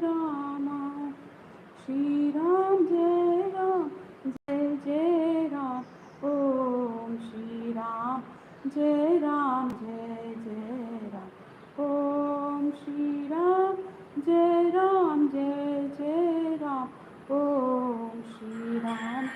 Rama, Shri Ram Jai Ram, Jai Jai Ram, Om Shri Ram Jai Ram, Jai Jai Ram, Om Shri Ram Jai Ram, Jai Jai Ram, Om Shri Ram.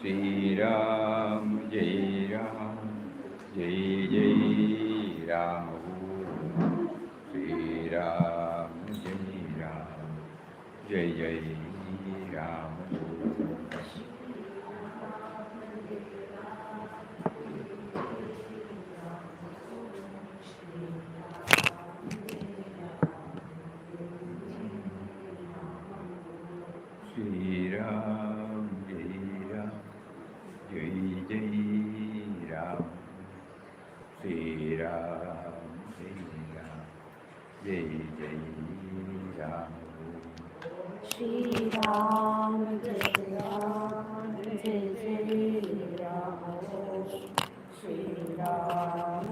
Shri Ram, Jai Ram, Jai Jai Ram. Shri Ram, Jai Ram, Jai Jai Ram. Shri Ram, Jai Ram, Jai Jai Ram. Shri Ram, Jai Ram, Jai Jai Ram. Shri Ram, Jai Ram, Jai Jai Ram. Shri Ram,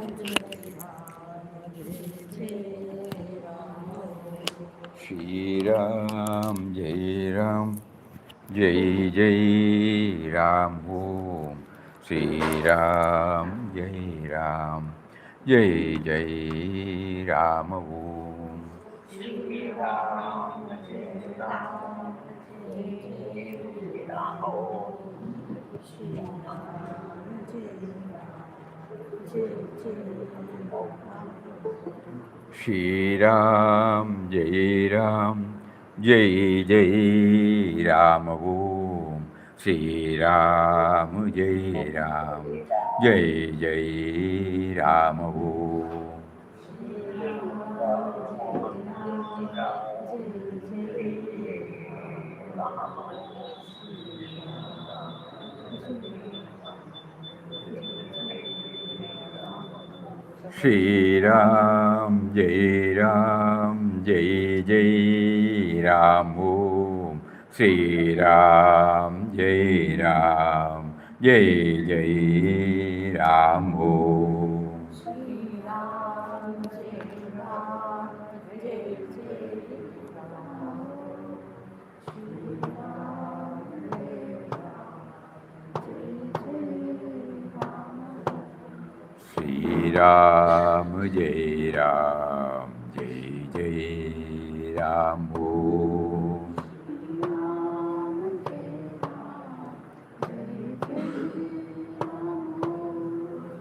Jai Ram, Jai Jai Ram. Shri Ram, Jai Ram, Jai Jai Ram. Om. Shri Ram, Jai Ram, Jai Jai Ram. Om. Shri Ram, Jai Ram, Jai Jai Ram. Shri Ram, Jai Ram, Shri Ram, Jai Ram, Jai Jai Ram. Om. Shri Ram, Jai Ram, Jai Jai Ram. Om. Shri Ram, Jai Ram, Jai Jai Ram. Om. Shri Ram, Jai Ram, Jai Jai Ram. Om. Shri Ram, Jai Ram, Jai Jai Ram. Shri Ram, Jai Ram, Jai Jai Ram.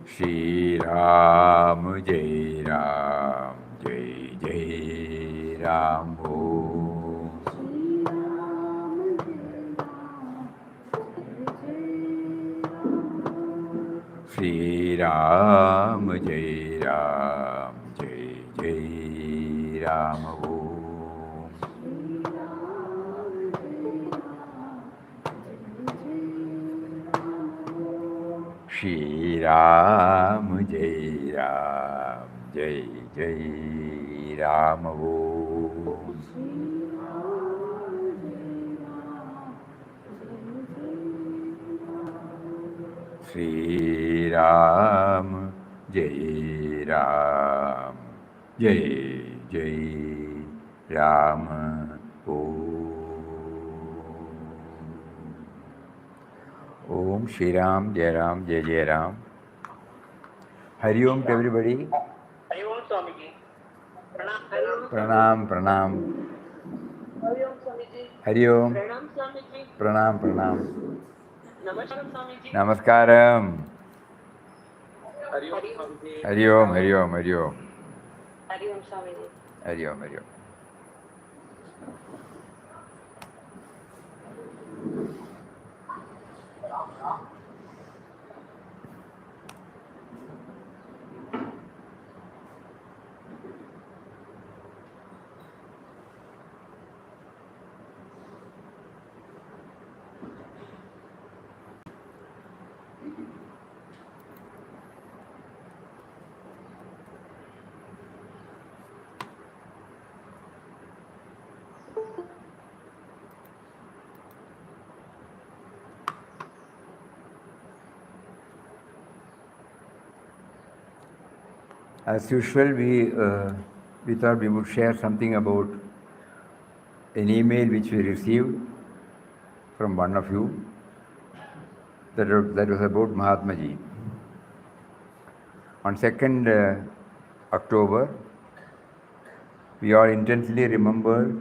Shri Ram, Jai Ram, Jai Jai Ram. Om. Shri Ram, Jai Ram, Jai Jai Ram. Om. Shri Ram, Jai Ram, Jai Jai Ram. Om. Shri Ram, Jai Ram, Jai Jai Ram. Om. Shri Ram, Jai Ram, Jai Jai Ram. Om Shri Ram, Jai Ram, Jai Jai Ram. Hari Om to everybody. Hari Om Swamiji. Pranam. Pranam, Pranam. Hari Om Swamiji. Hari Om. Pranam Swamiji. Pranam, Pranam. Namaskaram Swamiji. Namaskaram. Hari Om Swamiji. Hari Om, Hari Om, Hari Om. Hari Om Swamiji. Hari Om, Hari Om. As usual, we thought we would share something about an email which we received from one of you that was about Mahatmaji. On 2nd October, we all intensely remember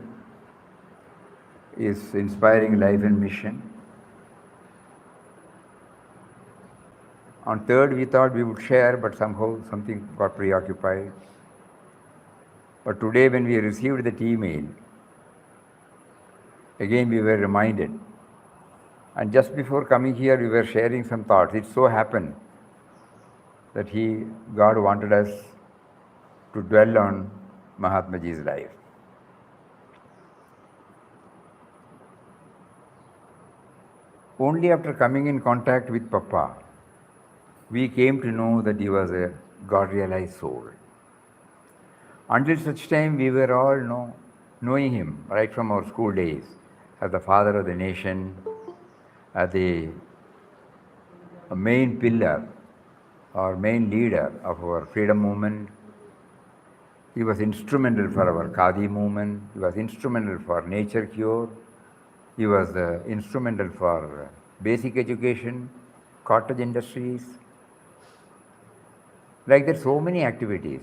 his inspiring life and mission. On third, we thought we would share, but somehow something got preoccupied. But today, when we received that email, again we were reminded. And just before coming here, we were sharing some thoughts. It so happened that God wanted us to dwell on Mahatmaji's life. Only after coming in contact with Papa, we came to know that he was a God-realized soul. Until such time, we were all knowing him right from our school days as the father of the nation, as a main pillar or main leader of our freedom movement. He was instrumental for our Khadi movement. He was instrumental for nature cure. He was instrumental for basic education, cottage industries. Like that, so many activities.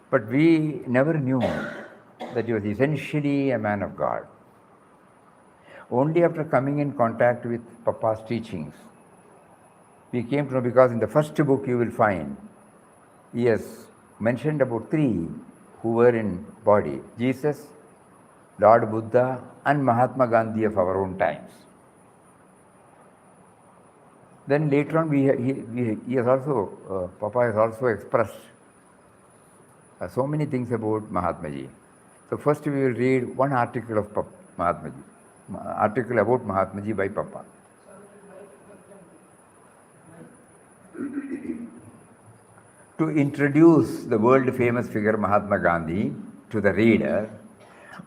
But we never knew that he was essentially a man of God. Only after coming in contact with Papa's teachings, we came to know, because in the first book you will find, he has mentioned about three who were in body: Jesus, Lord Buddha, and Mahatma Gandhi of our own times. Then later on, he has also, Papa has also expressed so many things about Mahatmaji. So first we will read one article of Mahatmaji, article about Mahatmaji by Papa. To introduce the world-famous figure Mahatma Gandhi to the reader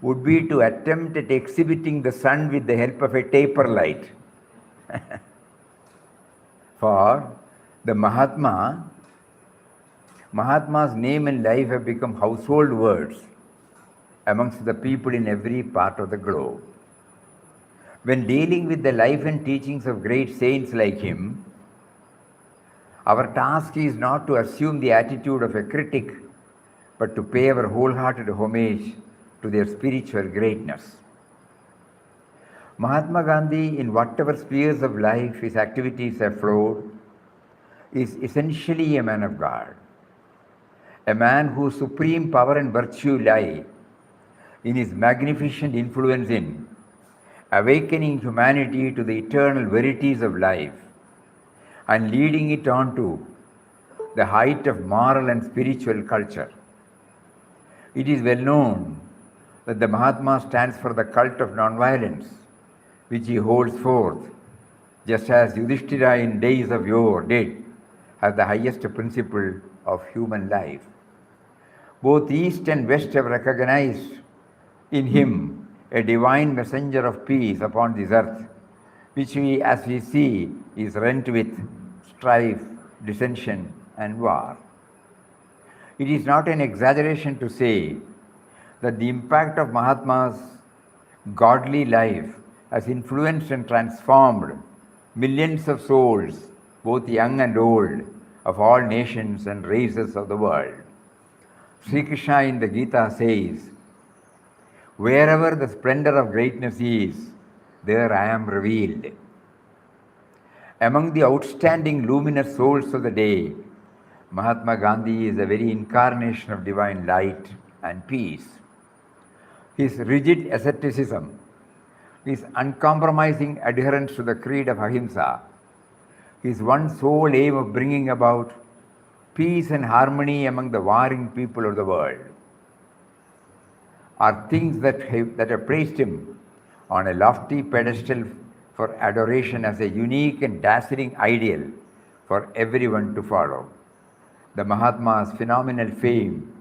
would be to attempt at exhibiting the sun with the help of a taper light. For the Mahatma's name and life have become household words amongst the people in every part of the globe. When dealing with the life and teachings of great saints like him, our task is not to assume the attitude of a critic, but to pay our wholehearted homage to their spiritual greatness. Mahatma Gandhi, in whatever spheres of life his activities have flowed, is essentially a man of God, a man whose supreme power and virtue lie in his magnificent influence in awakening humanity to the eternal verities of life and leading it on to the height of moral and spiritual culture. It is well known that the Mahatma stands for the cult of nonviolence, which he holds forth, just as Yudhishthira in days of yore did, as the highest principle of human life. Both East and West have recognized in him a divine messenger of peace upon this earth, which we, as we see, is rent with strife, dissension, and war. It is not an exaggeration to say that the impact of Mahatma's godly life has influenced and transformed millions of souls, both young and old, of all nations and races of the world. Sri Krishna in the Gita says, "Wherever the splendor of greatness is, there I am revealed." Among the outstanding luminous souls of the day, Mahatma Gandhi is the very incarnation of divine light and peace. His rigid asceticism, his uncompromising adherence to the creed of Ahimsa, his one sole aim of bringing about peace and harmony among the warring people of the world, are things that have placed him on a lofty pedestal for adoration as a unique and dazzling ideal for everyone to follow. The Mahatma's phenomenal fame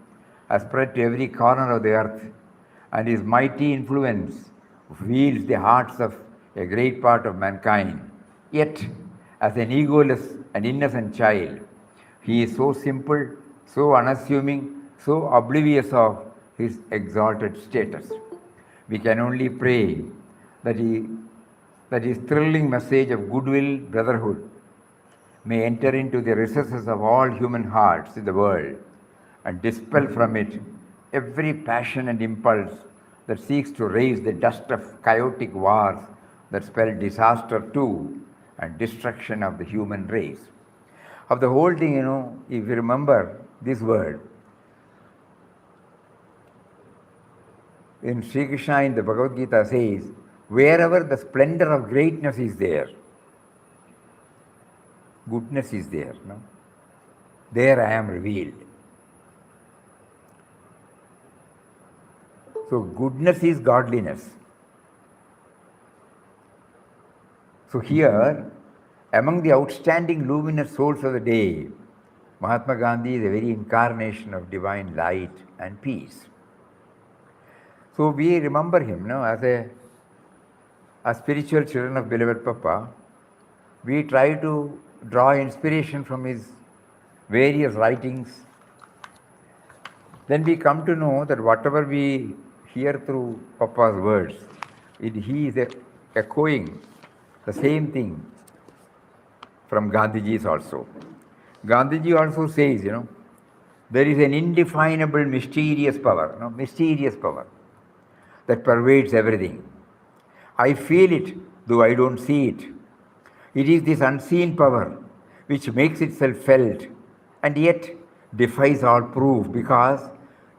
has spread to every corner of the earth, and his mighty influence wields the hearts of a great part of mankind. Yet, as an egoless and innocent child, he is so simple, so unassuming, so oblivious of his exalted status. We can only pray that his thrilling message of goodwill, brotherhood, may enter into the recesses of all human hearts in the world and dispel from it every passion and impulse that seeks to raise the dust of chaotic wars that spell disaster to and destruction of the human race. Of the whole thing, if you remember this word, in Sri Krishna in the Bhagavad Gita says, wherever the splendor of greatness is there, goodness is there. No? There I am revealed. So goodness is godliness. So here, among the outstanding luminous souls of the day, Mahatma Gandhi is a very incarnation of divine light and peace. So we remember him as spiritual children of beloved Papa. We try to draw inspiration from his various writings. Then we come to know that whatever we hear through Papa's words, he is echoing the same thing from Gandhiji's also. Gandhiji also says, there is an indefinable mysterious power, that pervades everything. I feel it, though I don't see it. It is this unseen power which makes itself felt and yet defies all proof, because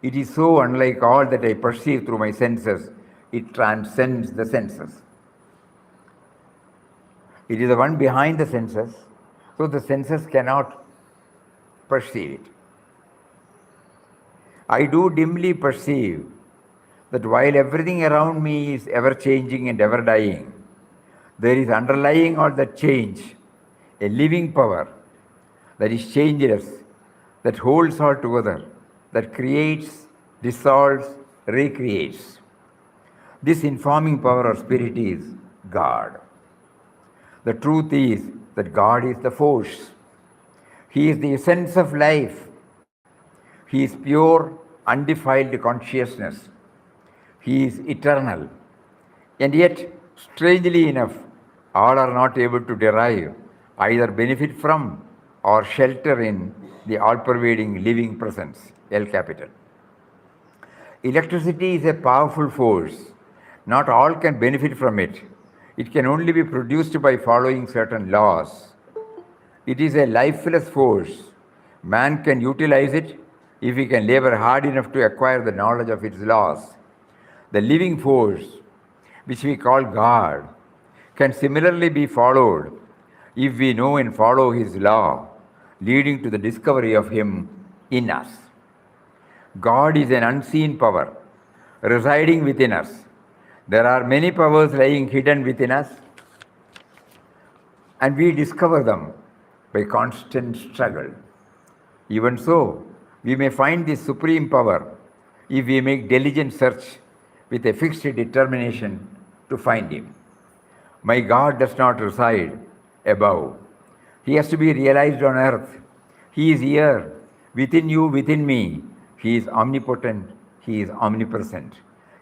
it is so unlike all that I perceive through my senses. It transcends the senses. It is the one behind the senses, so the senses cannot perceive it. I do dimly perceive that while everything around me is ever changing and ever dying, there is underlying all that change a living power that is changeless, that holds all together, that creates, dissolves, recreates. This informing power or spirit is God. The truth is that God is the force. He is the essence of life. He is pure, undefiled consciousness. He is eternal. And yet, strangely enough, all are not able to derive, either benefit from or shelter in the all-pervading living presence, L capital. Electricity is a powerful force. Not all can benefit from it. It can only be produced by following certain laws. It is a lifeless force. Man can utilize it if he can labor hard enough to acquire the knowledge of its laws. The living force, which we call God, can similarly be followed if we know and follow his law, leading to the discovery of him in us. God is an unseen power residing within us. There are many powers lying hidden within us, and we discover them by constant struggle. Even so, we may find this supreme power if we make diligent search with a fixed determination to find him. My God does not reside above. He has to be realized on earth. He is here, within you, within me. He is omnipotent. He is omnipresent.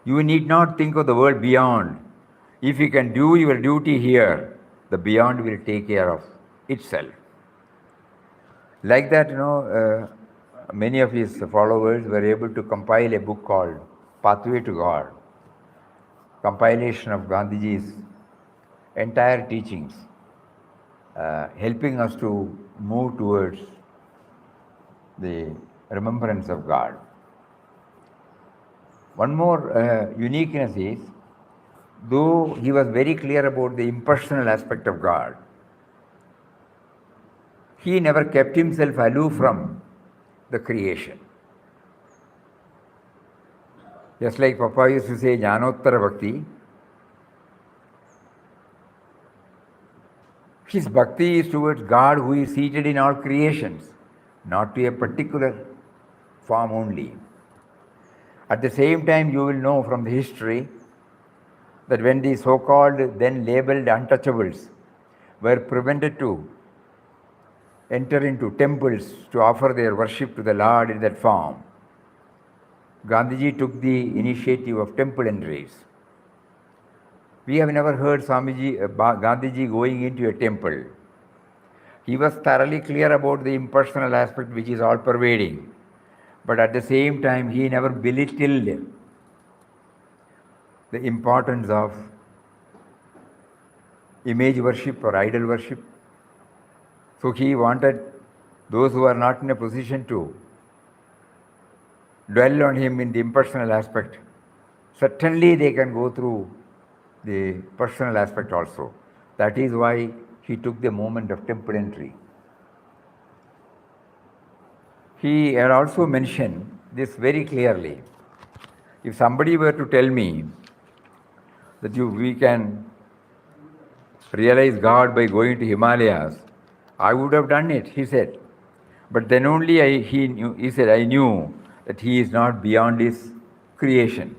You need not think of the world beyond. If you can do your duty here, the beyond will take care of itself. Like that, many of his followers were able to compile a book called Pathway to God, compilation of Gandhiji's entire teachings, helping us to move towards the remembrance of God. One more uniqueness is, though he was very clear about the impersonal aspect of God, he never kept himself aloof from the creation. Just like Papa used to say, Jnanottara Bhakti, his bhakti is towards God who is seated in all creations, not to a particular form only. At the same time, you will know from the history that when the so-called then labeled untouchables were prevented to enter into temples to offer their worship to the Lord in that form, Gandhiji took the initiative of temple entries. We have never heard Gandhiji going into a temple. He was thoroughly clear about the impersonal aspect which is all-pervading. But at the same time, he never belittled the importance of image worship or idol worship. So he wanted those who are not in a position to dwell on him in the impersonal aspect. Certainly they can go through the personal aspect also. That is why he took the moment of temple entry. He had also mentioned this very clearly. If somebody were to tell me that we can realize God by going to Himalayas, I would have done it, he said. But then only he said, I knew that he is not beyond his creation.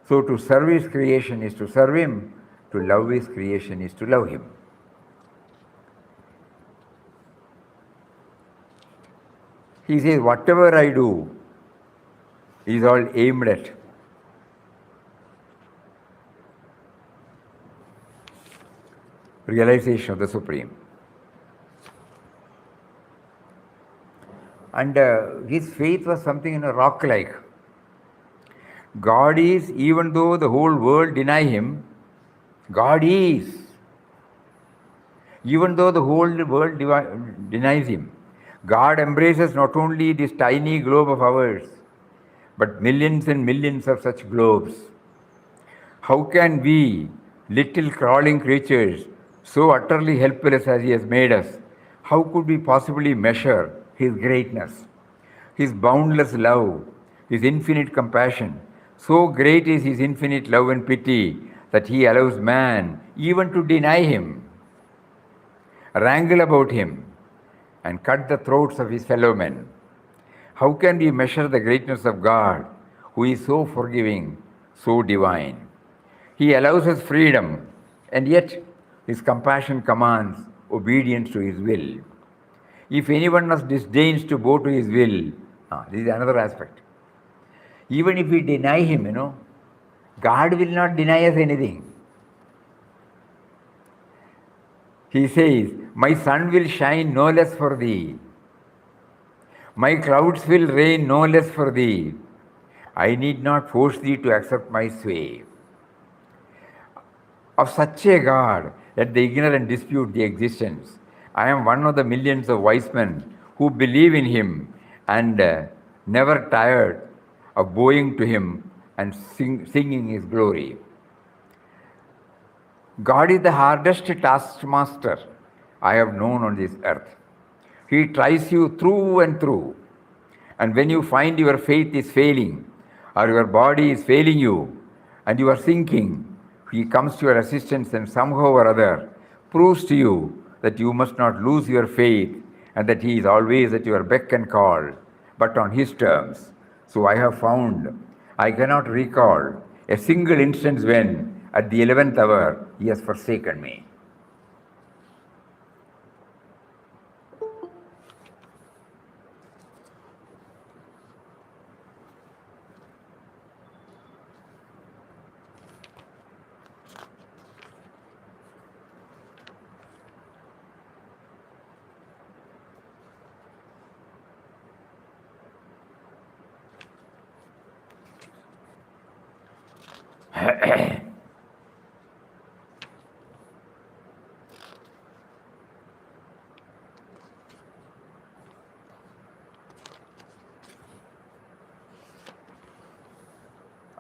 So to serve his creation is to serve him, to love his creation is to love him. He says, whatever I do is all aimed at realization of the Supreme. And his faith was something rock-like. God is, even though the whole world deny him, God is. Even though the whole world denies him, God embraces not only this tiny globe of ours, but millions and millions of such globes. How can we, little crawling creatures, so utterly helpless as he has made us, how could we possibly measure his greatness, his boundless love, his infinite compassion? So great is his infinite love and pity that he allows man even to deny him, wrangle about him, and cut the throats of his fellow men. How can we measure the greatness of God, who is so forgiving, so divine? He allows us freedom, and yet his compassion commands obedience to his will. If anyone else disdains to bow to his will, this is another aspect. Even if we deny him, God will not deny us anything. He says, my sun will shine no less for thee. My clouds will rain no less for thee. I need not force thee to accept my sway. Of such a God, let the ignorant dispute the existence. I am one of the millions of wise men who believe in him and never tired of bowing to him and singing his glory. God is the hardest taskmaster I have known on this earth. He tries you through and through. And when you find your faith is failing, or your body is failing you, and you are sinking, he comes to your assistance and somehow or other proves to you that you must not lose your faith and that he is always at your beck and call, but on his terms. So I have found, I cannot recall a single instance when, at the 11th hour, he has forsaken me.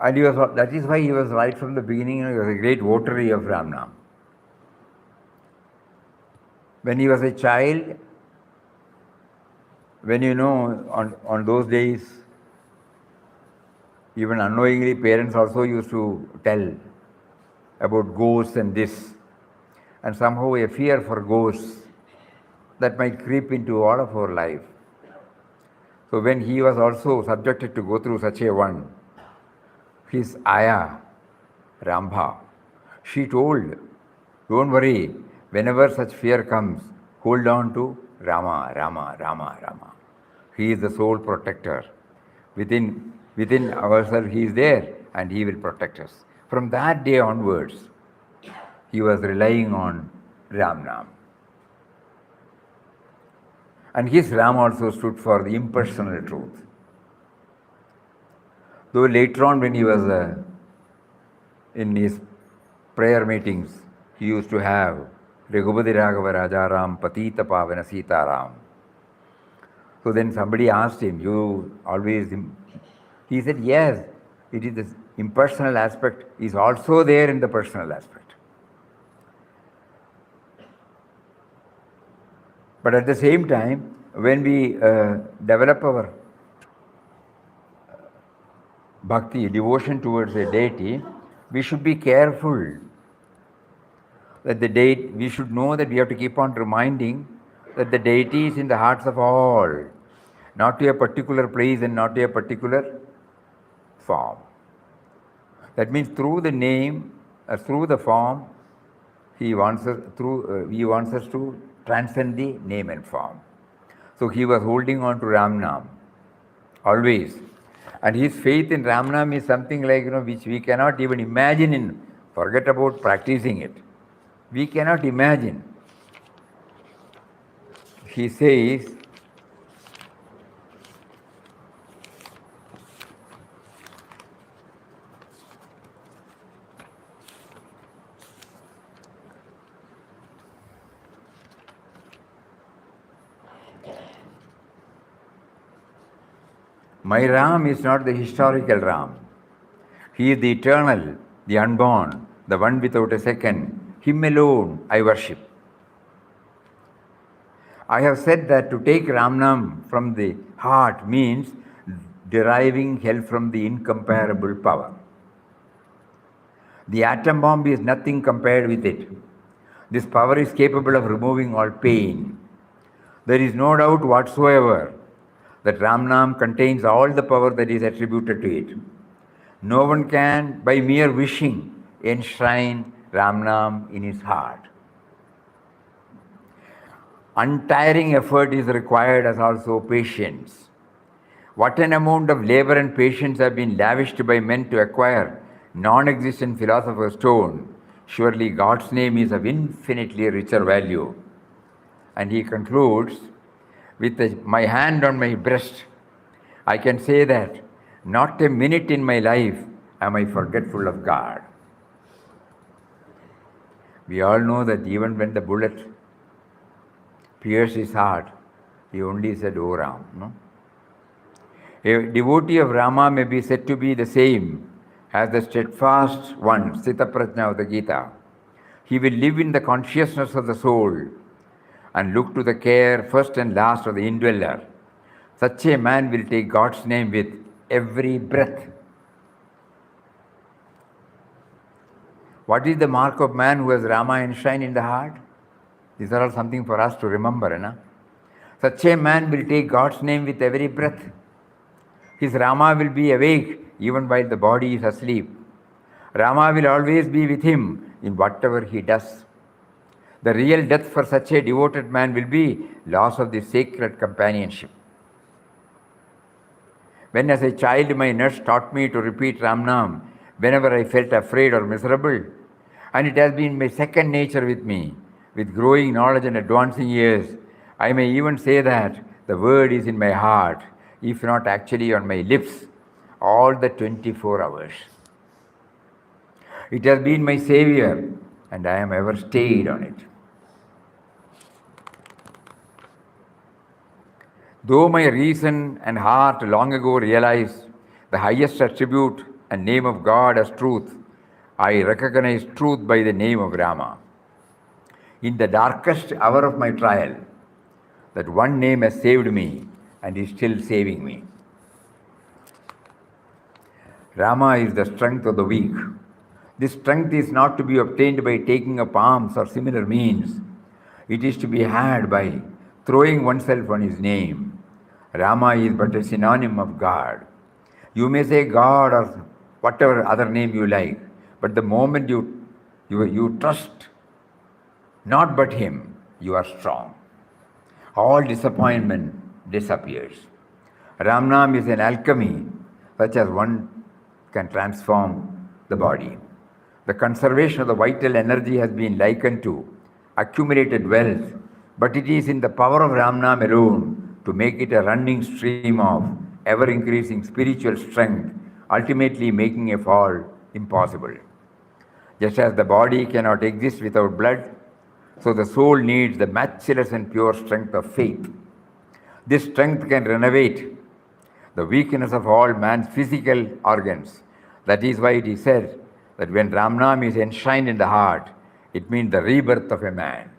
And that is why he was right from the beginning, he was a great votary of Ramnam. When he was a child, when on those days, even unknowingly, parents also used to tell about ghosts and this, and somehow a fear for ghosts that might creep into all of our life. So when he was also subjected to go through such a one, his ayah, Ramba, she told, don't worry, whenever such fear comes, hold on to Rama, Rama, Rama, Rama. He is the sole protector. Within ourselves, he is there and he will protect us. From that day onwards, he was relying on Ramnam. And his Ram also stood for the impersonal truth. Though later on, when he was in his prayer meetings, he used to have Raghupati Raghava Rajaram Patita Pavana Sitaram. So then somebody asked him, you always, he said, yes, it is the impersonal aspect is also there in the personal aspect. But at the same time, when we develop our bhakti, devotion towards a deity, we should be careful that the deity, we should know that we have to keep on reminding that the deity is in the hearts of all, not to a particular place and not to a particular form. That means through the name, through the form, he wants us to transcend the name and form. So he was holding on to Ramnam always, and his faith in Ramnam is something like which we cannot even imagine. Forget about practicing it. We cannot imagine. He says, my Ram is not the historical Ram. He is the eternal, the unborn, the one without a second. Him alone I worship. I have said that to take Ramnam from the heart means deriving help from the incomparable power. The atom bomb is nothing compared with it. This power is capable of removing all pain. There is no doubt whatsoever that Ramnam contains all the power that is attributed to it. No one can, by mere wishing, enshrine Ramnam in his heart. Untiring effort is required as also patience. What an amount of labor and patience have been lavished by men to acquire non-existent philosopher's stone. Surely God's name is of infinitely richer value. And he concludes, with my hand on my breast, I can say that not a minute in my life am I forgetful of God. We all know that even when the bullet pierced his heart, he only said, O Ram. No? A devotee of Rama may be said to be the same as the steadfast one, Sthita Prajna of the Gita. He will live in the consciousness of the soul and look to the care first and last of the indweller. Such a man will take God's name with every breath. What is the mark of man who has Rama enshrined in the heart? These are all something for us to remember. Na? Such a man will take God's name with every breath. His Rama will be awake even while the body is asleep. Rama will always be with him in whatever he does. The real death for such a devoted man will be loss of the sacred companionship. When as a child my nurse taught me to repeat Ramnam whenever I felt afraid or miserable, and it has been my second nature with me. With growing knowledge and advancing years, I may even say that the word is in my heart, if not actually on my lips, all the 24 hours. It has been my savior, and I am ever stayed on it. Though my reason and heart long ago realized the highest attribute and name of God as truth, I recognize truth by the name of Rama. In the darkest hour of my trial, that one name has saved me and is still saving me. Rama is the strength of the weak. This strength is not to be obtained by taking up arms or similar means. It is to be had by throwing oneself on his name. Rama is but a synonym of God. You may say God or whatever other name you like, but the moment you trust not but him, you are strong. All disappointment disappears. Ramnam is an alchemy such as one can transform the body. The conservation of the vital energy has been likened to accumulated wealth, but it is in the power of Ramnam alone to make it a running stream of ever-increasing spiritual strength, ultimately making a fall impossible. Just as the body cannot exist without blood, So the soul needs the matchless and pure strength of faith. This strength can renovate the weakness of all man's physical organs. That is why it is said that when Ramnam is enshrined in the heart, it means the rebirth of a man.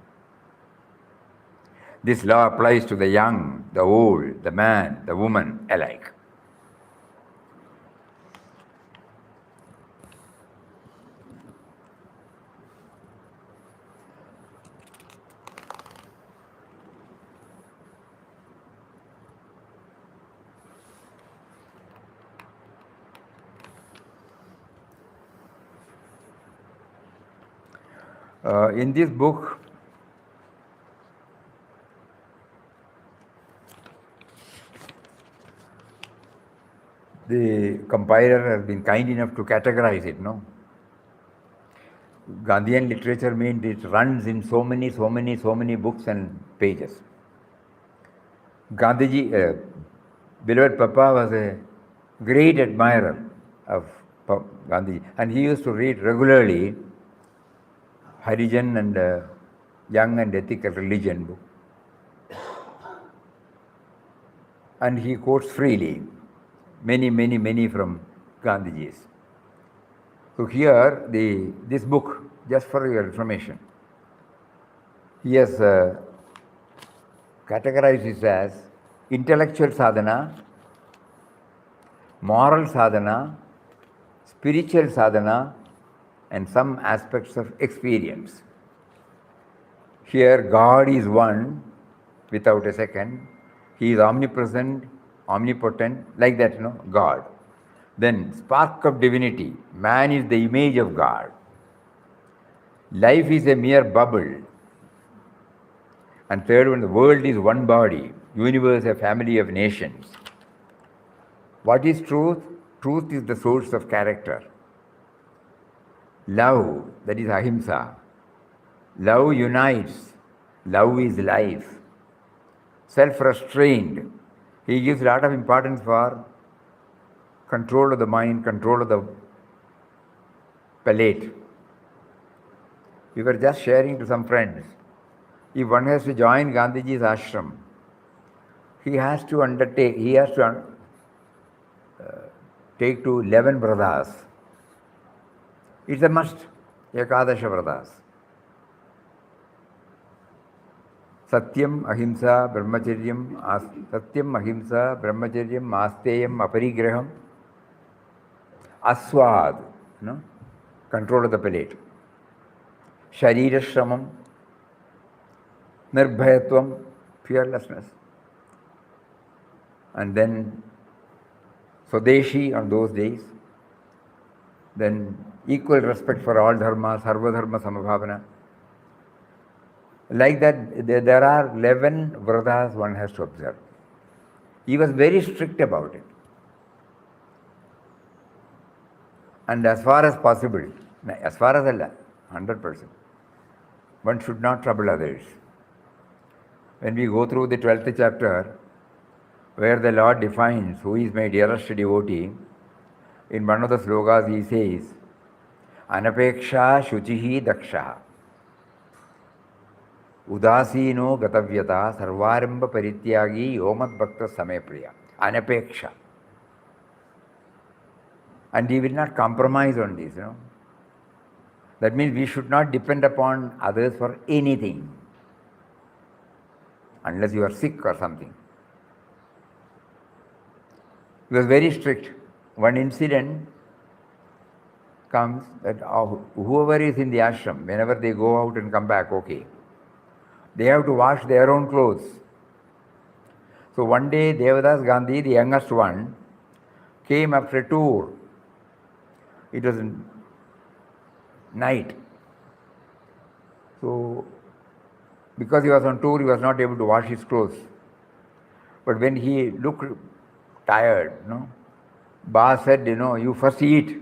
This law applies to the young, the old, the man, the woman alike. In this book, the compiler has been kind enough to categorize it, no? Gandhian literature means it runs in so many books and pages. Gandhiji, beloved Papa was a great admirer of Gandhiji, and he used to read regularly Harijan and Young and Ethical Religion book. And he quotes freely many from Gandhiji's. So here, this book, just for your information, he has categorized it as intellectual sadhana, moral sadhana, spiritual sadhana, and some aspects of experience. Here, God is one without a second. He is omnipresent, omnipotent, like that, God. Then, spark of divinity. Man is the image of God. Life is a mere bubble. And third one, the world is one body. Universe, a family of nations. What is truth? Truth is the source of character. Love, that is ahimsa. Love unites. Love is life. Self-restrained. He gives a lot of importance for control of the mind, control of the palate. We were just sharing to some friends. If one has to join Gandhiji's ashram, he has to take to 11 vratas. It's a must, Ekadasha vratas. Satyam, ahimsa, brahmacharyam, asteyam, aparigraham, aswad, control of the palate. Sharirashramam, nirbhayatvam, fearlessness. And then Swadeshi on those days. Then equal respect for all dharmas, sarva dharma samabhavana. Like that, there are 11 vratas one has to observe. He was very strict about it. And as far as possible, as far as Allah, 100%, one should not trouble others. When we go through the 12th chapter, where the Lord defines who is my dearest devotee, in one of the slokas he says, Anapeksha shuchihi dakshaha, udasino gatavyata sarvaramba parityagi yomat bhakta samepriya. Anapeksha. And he will not compromise on this, That means we should not depend upon others for anything, unless you are sick or something. He was very strict. One incident comes that whoever is in the ashram, whenever they go out and come back, okay, they have to wash their own clothes. So one day, Devadas Gandhi, the youngest one, came after a tour. It was night. So, because he was on tour, he was not able to wash his clothes. But when he looked tired, Ba said, you first eat.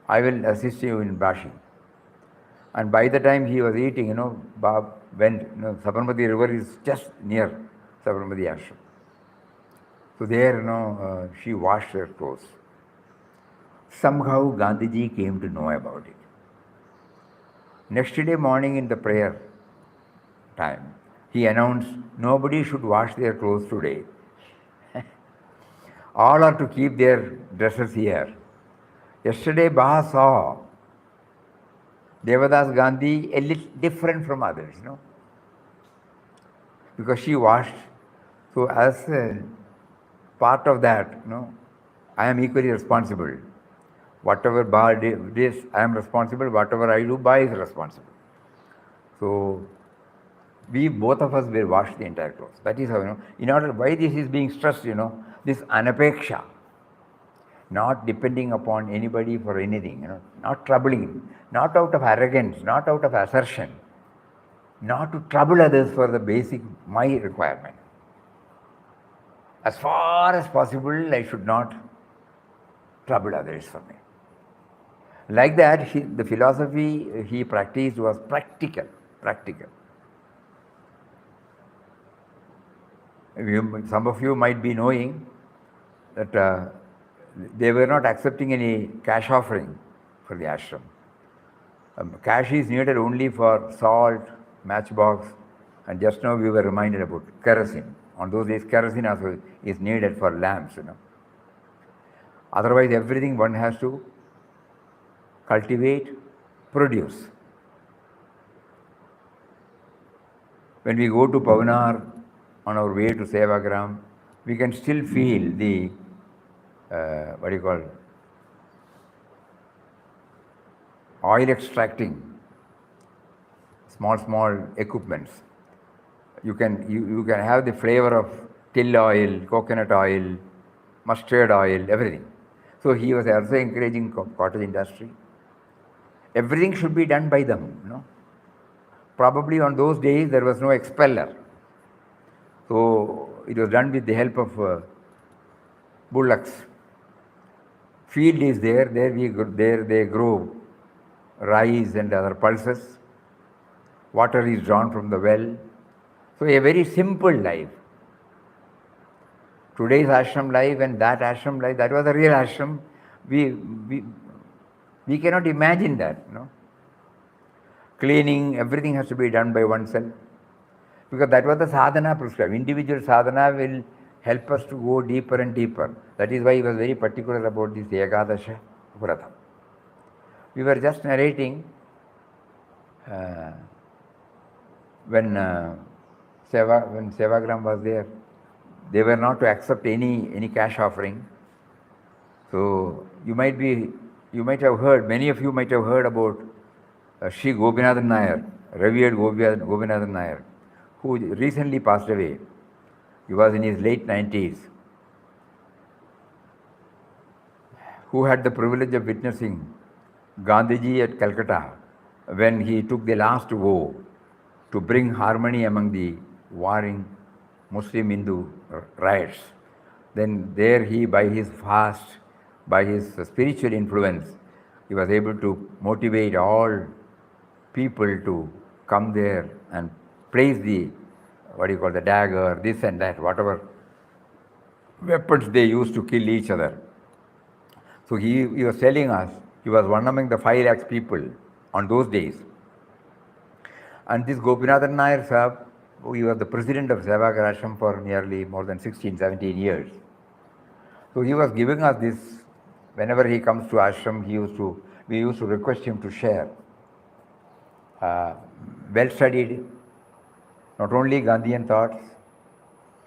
I will assist you in washing. And by the time he was eating, Ba went, Sabarmati river is just near Sabarmati Ashram. So there, she washed her clothes. Somehow Gandhiji came to know about it. Next day morning in the prayer time, he announced, nobody should wash their clothes today. All are to keep their dresses here. Yesterday, Baha saw Devadas Gandhi a little different from others, because she washed. So as a part of that, I am equally responsible. Whatever Baha did, I am responsible. Whatever I do, Baha is responsible. So we both of us will wash the entire clothes. That is how, in order, why this is being stressed, this anapeksha, not depending upon anybody for anything, not troubling, not out of arrogance, not out of assertion, not to trouble others for the basic, my requirement. As far as possible, I should not trouble others for me. Like that, the philosophy he practiced was practical. Some of you might be knowing that they were not accepting any cash offering for the ashram. Cash is needed only for salt, matchbox, and just now we were reminded about kerosene. On those days, kerosene also is needed for lamps, Otherwise, everything one has to cultivate, produce. When we go to Pavanar on our way to Sevagram, we can still feel the, oil extracting, small equipments. You can have the flavor of till oil, coconut oil, mustard oil, everything. So he was also encouraging cottage industry. Everything should be done by them, Probably on those days there was no expeller. So it was done with the help of bullocks. Field is there they grow rice and other pulses. Water is drawn from the well. So a very simple life. Today's ashram life and that ashram life, that was the real ashram. We cannot imagine that, Cleaning, everything has to be done by oneself. Because that was the sadhana prescribed. Individual sadhana will help us to go deeper and deeper. That is why he was very particular about this Ekadasha Vrata. We were just narrating when Sevagram was there, they were not to accept any cash offering. So you might have heard, many of you might have heard about Sri Gopinathan Nair, revered Gopinathan Nair, who recently passed away. He was in his late 90s, who had the privilege of witnessing Gandhiji at Calcutta when he took the last vow to bring harmony among the warring Muslim-Hindu riots. Then there he, by his fast, by his spiritual influence, he was able to motivate all people to come there and place the, the dagger, this and that, whatever weapons they used to kill each other. So he was telling us, he was one among the 5 lakhs people on those days. And this Gopinathan Nair Sahib, he was the president of Sevagram Ashram for nearly more than 16, 17 years. So he was giving us this, whenever he comes to ashram, we used to request him to share. Well studied, not only Gandhian thoughts,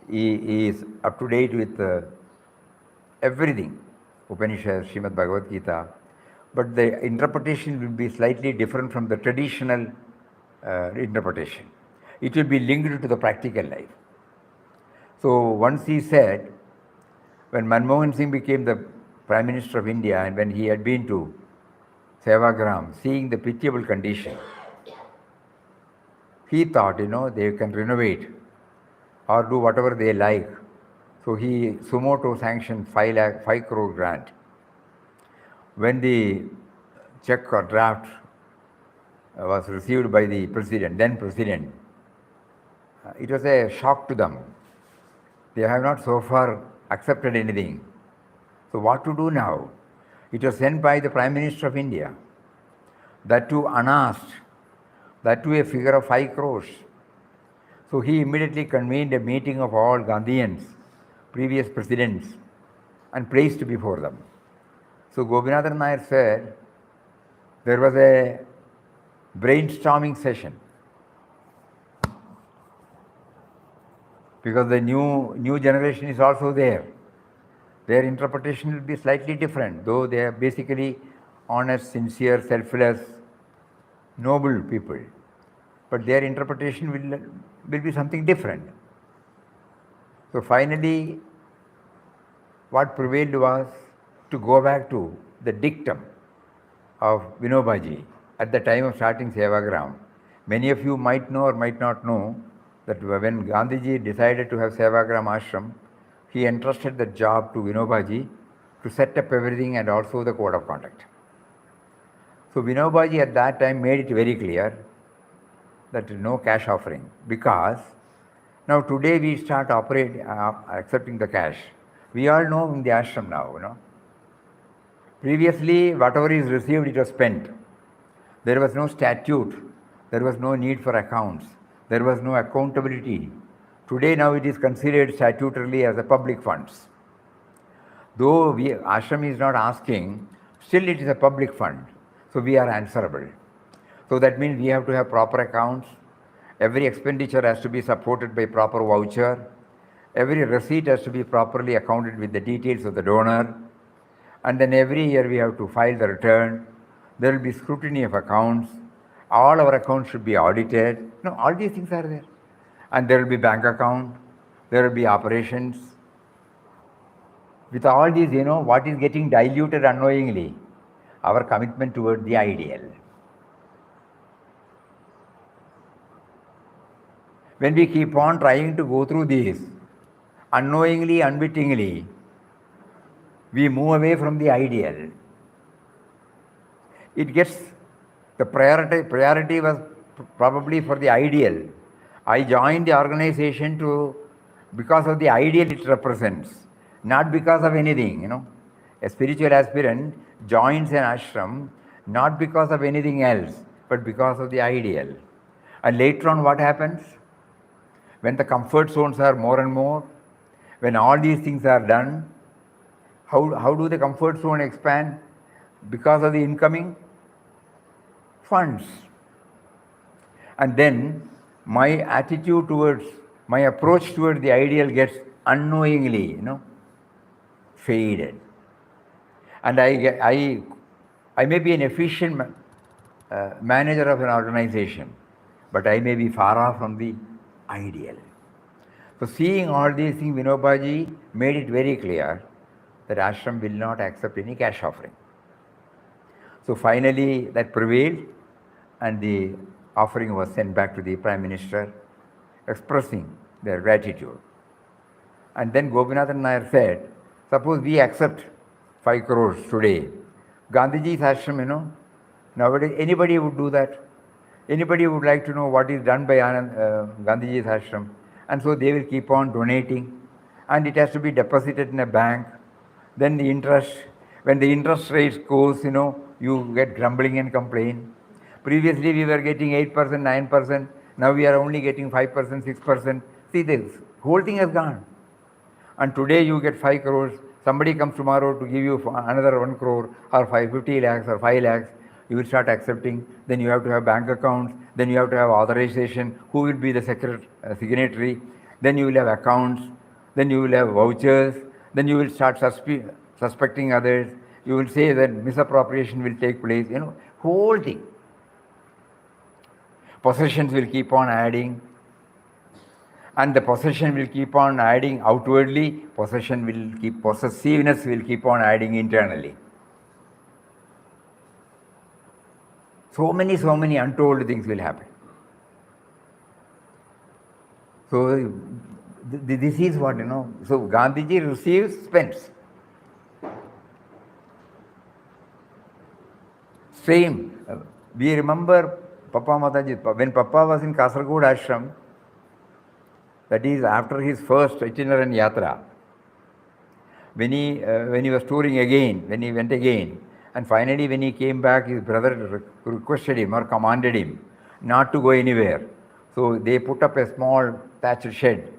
he is up to date with everything, Upanishads, Srimad Bhagavad Gita, but the interpretation will be slightly different from the traditional interpretation. It will be linked to the practical life. So once he said, when Manmohan Singh became the Prime Minister of India and when he had been to Sevagram, seeing the pitiable condition, he thought, they can renovate or do whatever they like. So he sumo to sanctioned 5 crore grant. When the check or draft was received by the then president, it was a shock to them. They have not so far accepted anything. So what to do now? It was sent by the Prime Minister of India, that too unasked, that too a figure of 5 crores. So he immediately convened a meeting of all Gandhians, previous presidents, and placed before them. So Gopinathan Nair said there was a brainstorming session because the new generation is also there. Their interpretation will be slightly different, though they are basically honest, sincere, selfless, noble people. But their interpretation will be something different. So finally, what prevailed was to go back to the dictum of Vinobaji at the time of starting Sevagram. Many of you might know or might not know that when Gandhiji decided to have Sevagram Ashram, he entrusted the job to Vinobaji to set up everything and also the code of conduct. So Vinobaji at that time made it very clear that no cash offering, because now today we start accepting the cash. We all know in the ashram now, Previously, whatever is received, it was spent. There was no statute. There was no need for accounts. There was no accountability. Today, now it is considered statutorily as a public funds. Though ashram is not asking, still it is a public fund. So we are answerable. So that means we have to have proper accounts. Every expenditure has to be supported by proper voucher. Every receipt has to be properly accounted with the details of the donor. And then every year we have to file the return. There will be scrutiny of accounts. All our accounts should be audited. All these things are there. And there will be bank account. There will be operations. With all these, what is getting diluted unknowingly? Our commitment toward the ideal. When we keep on trying to go through these, unknowingly, unwittingly, we move away from the ideal. It gets, the priority was probably for the ideal. I joined the organization because of the ideal it represents, not because of anything, A spiritual aspirant joins an ashram not because of anything else, but because of the ideal. And later on what happens? When the comfort zones are more and more, when all these things are done, how do the comfort zone expand? Because of the incoming funds. And then my attitude my approach towards the ideal gets unknowingly, faded. And I may be an efficient manager of an organization, but I may be far off from the ideal. So seeing all these things, Vinobaji made it very clear that ashram will not accept any cash offering. So finally that prevailed, and the offering was sent back to the Prime Minister, expressing their gratitude. And then Gopinathan Nair said, suppose we accept 5 crores today. Gandhiji's ashram, nowadays anybody would do that. Anybody would like to know what is done by Gandhiji's ashram. And so they will keep on donating, and it has to be deposited in a bank. Then the interest, when the interest rate goes, you get grumbling and complain. Previously we were getting 8%, 9%. Now we are only getting 5%, 6%. See, this whole thing has gone. And today you get 5 crores. Somebody comes tomorrow to give you another 1 crore or 50 lakhs or 5 lakhs. You will start accepting. Then you have to have bank accounts. Then you have to have authorization. Who will be the signatory? Then you will have accounts. Then you will have vouchers. Then you will start suspecting others. You will say that misappropriation will take place. Whole thing. Possessions will keep on adding. And the possession will keep on adding outwardly. Possessiveness will keep on adding internally. So many untold things will happen. So this is what, So Gandhiji receives, spends. Same. We remember Papa Mataji, when Papa was in Kasaragod Ashram, that is after his first itinerant yatra, when he was touring again, when he went again, and finally when he came back, his brother requested him or commanded him, not to go anywhere. So they put up a small thatched shed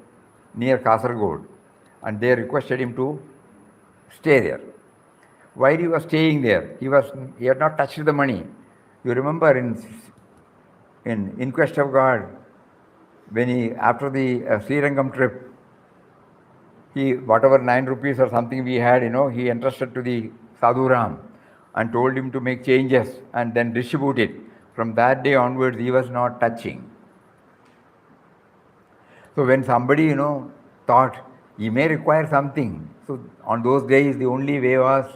near Kasargod, and they requested him to stay there. While he was staying there, he had not touched the money. You remember in Quest of God, when he, after the Srirangam trip, he, whatever 9 rupees or something we had, he entrusted to the Sadhu Ram and told him to make changes and then distribute it. From that day onwards, he was not touching. So when somebody, thought he may require something, so on those days the only way was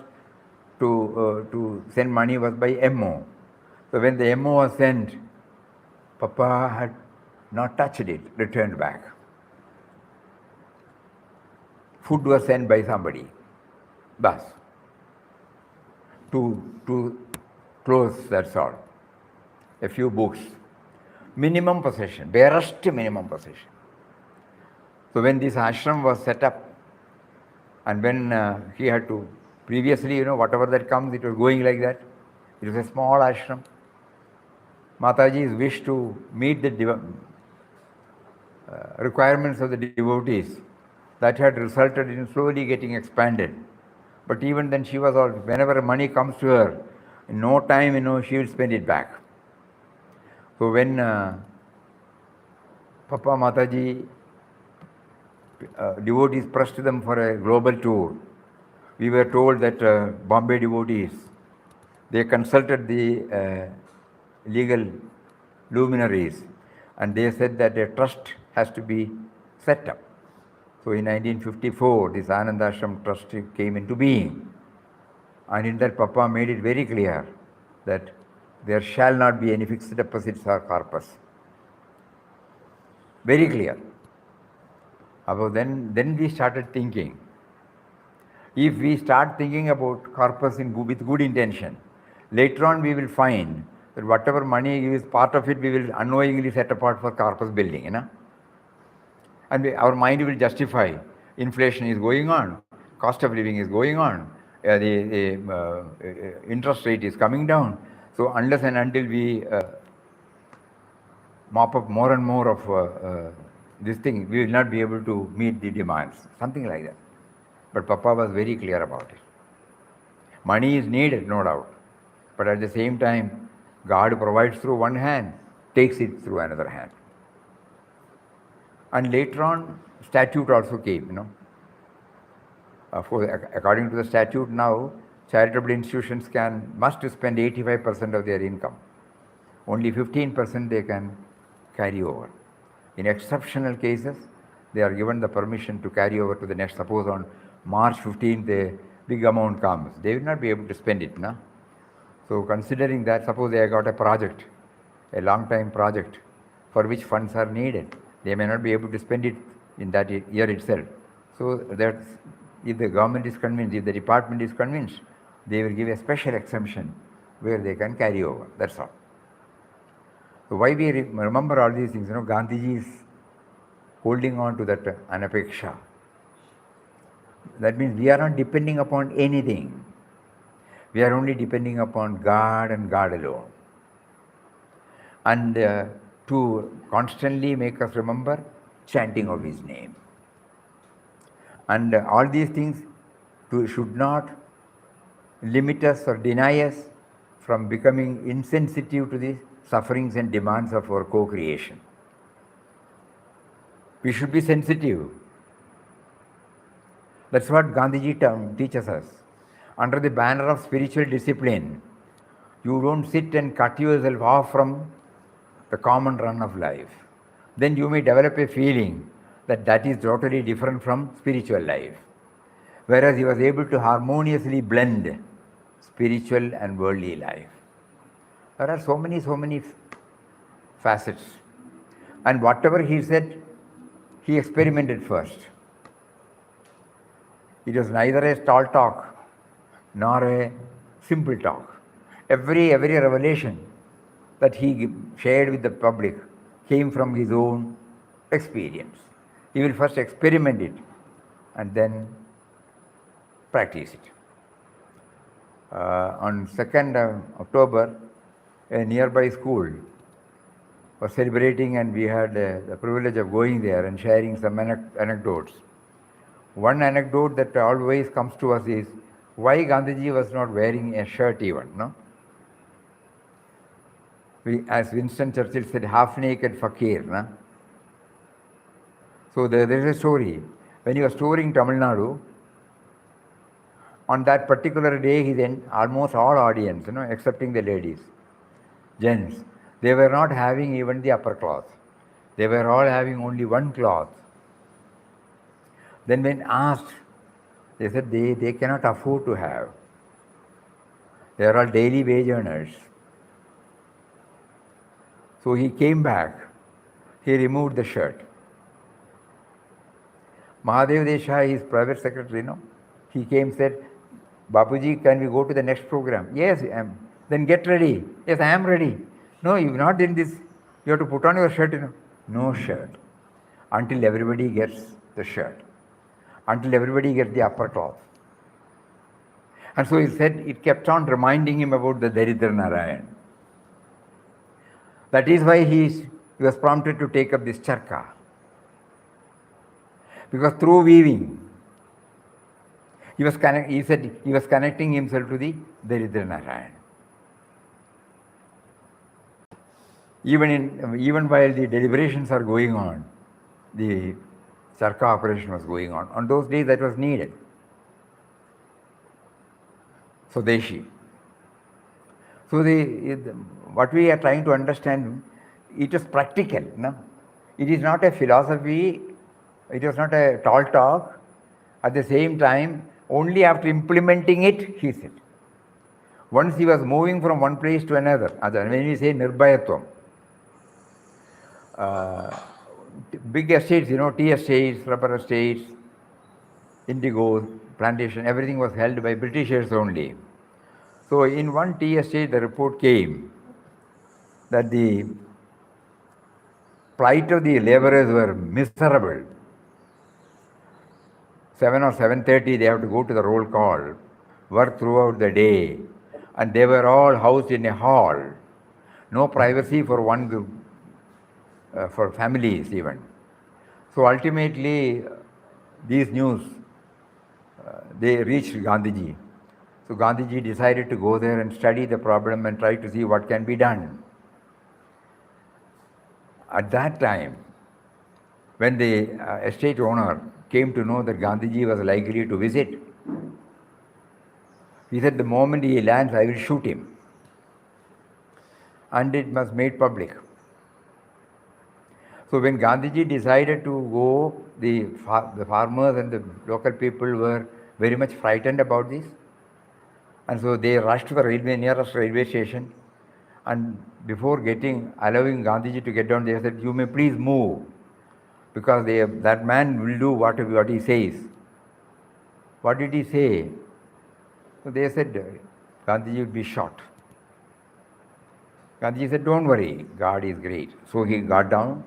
to send money was by MO. So when the MO was sent, Papa had not touched it, returned back. Food was sent by somebody, bus. Two clothes, that's all. A few books. Minimum possession, barest minimum possession. So when this ashram was set up, and when he had to, previously, whatever that comes, it was going like that. It was a small ashram. Mataji's wish to meet the requirements of the devotees, that had resulted in slowly getting expanded. But even then she was all, whenever money comes to her, in no time, she will spend it back. So when Papa Mataji, devotees pressed them for a global tour, we were told that Bombay devotees, they consulted the legal luminaries, and they said that a trust has to be set up. So in 1954, this Anandashram trust came into being. And in that, Papa made it very clear that there shall not be any fixed deposits or corpus. Very clear. About then we started thinking. If we start thinking about corpus with good intention, later on we will find that whatever money is part of it, we will unknowingly set apart for corpus building, And our mind will justify inflation is going on, cost of living is going on, the interest rate is coming down. So unless and until we mop up more and more of this thing, we will not be able to meet the demands, something like that. But Papa was very clear about it. Money is needed, no doubt. But at the same time, God provides through one hand, takes it through another hand. And later on, statute also came, Of course, according to the statute now, charitable institutions must spend 85% of their income. Only 15% they can carry over. In exceptional cases, they are given the permission to carry over to the next. Suppose on March 15th, a big amount comes. They will not be able to spend it, So considering that, suppose they got a project, a long-time project, for which funds are needed. They may not be able to spend it in that year itself. So that if the government is convinced, if the department is convinced, they will give a special exemption where they can carry over. That's all. So why we remember all these things? Gandhiji is holding on to that anapeksha. That means we are not depending upon anything. We are only depending upon God and God alone. And to constantly make us remember chanting of His name. And all these things should not limit us or deny us from becoming insensitive to the sufferings and demands of our co-creation. We should be sensitive. That's what Gandhiji teaches us. Under the banner of spiritual discipline, you don't sit and cut yourself off from the common run of life. Then you may develop a feeling that is totally different from spiritual life. Whereas he was able to harmoniously blend spiritual and worldly life. There are so many facets. And whatever he said, he experimented first. It was neither a tall talk nor a simple talk. Every revelation that he shared with the public came from his own experience. He will first experiment it and then practice it. On 2nd October, a nearby school was celebrating, and we had the privilege of going there and sharing some anecdotes. One anecdote that always comes to us is why Gandhiji was not wearing a shirt even, no? As Winston Churchill said, half-naked fakir, no? So there is a story. When he was touring Tamil Nadu, on that particular day, he then almost all audience, excepting the ladies, gents, they were not having even the upper cloth. They were all having only one cloth. Then when asked, they said they cannot afford to have. They are all daily wage earners. So he came back. He removed the shirt. Mahadev Desai, his private secretary, he came and said, Bapuji, can we go to the next program? Yes, I am. Then get ready. Yes, I am ready. No, you've not done this. You have to put on your shirt. No shirt. Until everybody gets the shirt. Until everybody gets the upper cloth. And so he said, it kept on reminding him about the Daridra Narayan. That is why he was prompted to take up this charka. Because through weaving, he said he was connecting himself to the Daridra Narayan. Even while the deliberations are going on, the charka operation was going on. On those days that was needed. Swadeshi. So what we are trying to understand, it is practical. No? It is not a philosophy, it was not a tall talk. At the same time, only after implementing it, he said. Once he was moving from one place to another, when we say nirbhayatvam, big estates, tea estates, rubber estates, indigo, plantation, everything was held by Britishers only. So in one tea estate, the report came that the plight of the laborers were miserable. 7 or 7:30, they have to go to the roll call, work throughout the day, and they were all housed in a hall. No privacy for for families even. So ultimately, these news, they reached Gandhiji. So Gandhiji decided to go there and study the problem and try to see what can be done. At that time, when the estate owner came to know that Gandhiji was likely to visit, he said, the moment he lands, I will shoot him. And it was made public. So when Gandhiji decided to go, the farmers and the local people were very much frightened about this. And so they rushed to the nearest railway station. And before allowing Gandhiji to get down, they said, you may please move, because that man will do what he says. What did he say? So they said, Gandhiji will be shot. Gandhiji said, don't worry, God is great. So he got down.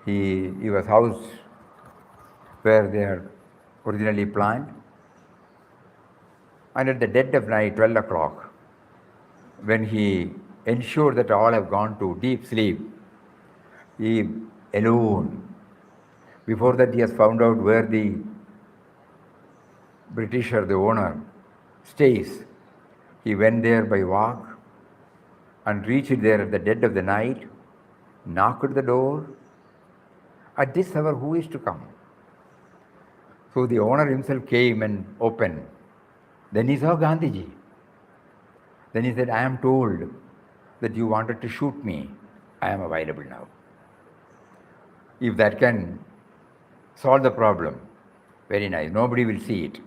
He was housed where they had originally planned. And at the dead of night, 12 o'clock, when he ensured that all have gone to deep sleep, he alone, before that he has found out where the Britisher, the owner, stays. He went there by walk and reached there at the dead of the night, knocked at the door. At this hour, who is to come? So the owner himself came and opened. Then he saw Gandhiji. Then he said, I am told that you wanted to shoot me. I am available now. If that can solve the problem, very nice. Nobody will see it.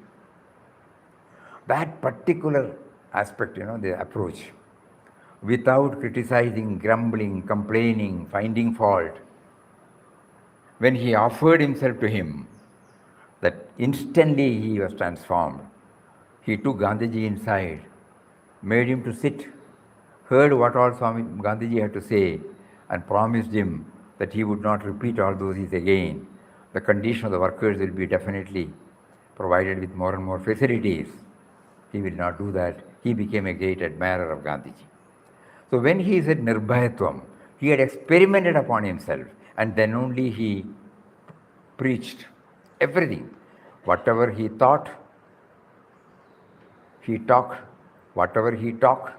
That particular aspect, the approach, without criticizing, grumbling, complaining, finding fault, when he offered himself to him, that instantly he was transformed. He took Gandhiji inside, made him to sit, heard what all Gandhiji had to say, and promised him that he would not repeat all those things again. The condition of the workers will be definitely provided with more and more facilities. He will not do that. He became a great admirer of Gandhiji. So when he said Nirbhayatvam, he had experimented upon himself, and then only he preached everything. Whatever he thought, he talked. Whatever he talked,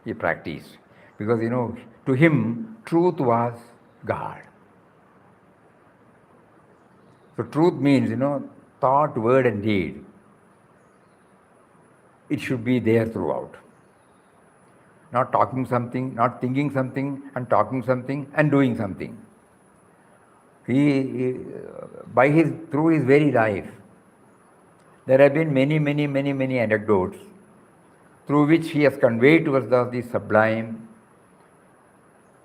he practiced. Because, to him, truth was God. So truth means, thought, word and deed. It should be there throughout. Not talking something, not thinking something, and talking something, and doing something. He through his very life, there have been many anecdotes through which he has conveyed to us the sublime,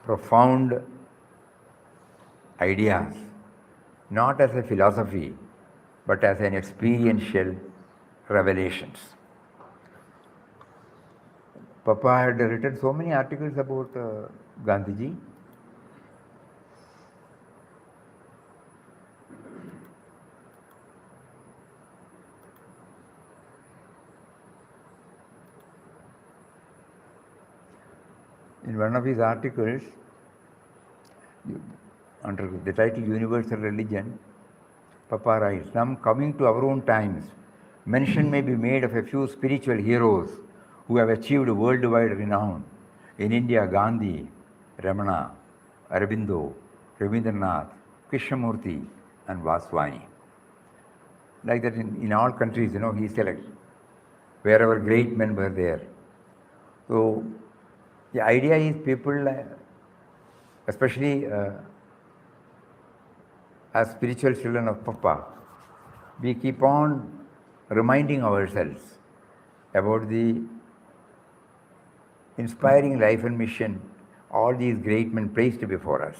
profound ideas, not as a philosophy, but as an experiential revelations. Papa had written so many articles about Gandhiji. In one of his articles, under the title Universal Religion, Papa writes, "Some coming to our own times, mention may be made of a few spiritual heroes who have achieved worldwide renown. In India, Gandhi, Ramana, Aurobindo, Rabindranath, Krishnamurti, and Vaswani." Like that in all countries, he selects wherever great men were there. So the idea is people, especially as spiritual children of Papa, we keep on reminding ourselves about the inspiring life and mission all these great men placed before us.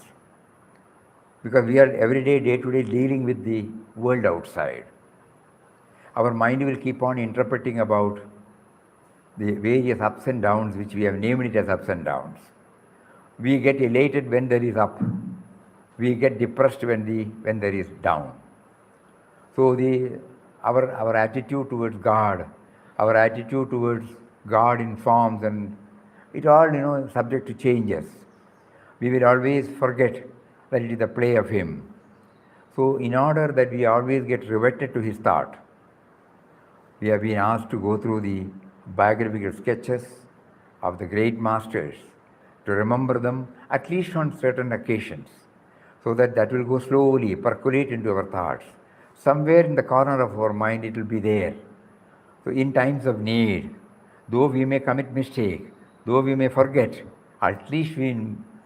Because we are every day, day to day, dealing with the world outside. Our mind will keep on interpreting about the various ups and downs, which we have named it as ups and downs. We get elated when there is up. We get depressed when there is down. So our attitude towards God, our attitude towards God in forms, and it all subject to changes. We will always forget that it is the play of Him. So in order that we always get riveted to His thought, we have been asked to go through the biographical sketches of the great masters, to remember them at least on certain occasions, so that will go slowly, percolate into our thoughts. Somewhere in the corner of our mind it will be there. So in times of need, though we may commit mistake, though we may forget, at least we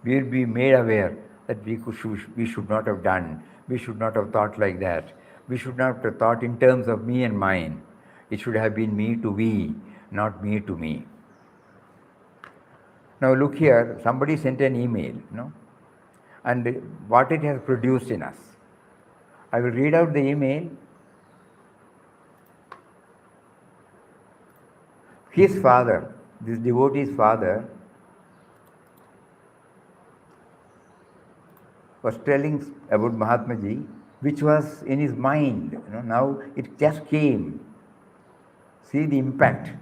will be made aware that we should not have done, we should not have thought like that, we should not have thought in terms of me and mine. It should have been me to we, not me to me. Now look here, somebody sent an email, and what it has produced in us. I will read out the email. His father, this devotee's father, was telling about Mahatmaji, which was in his mind. Now it just came. See the impact.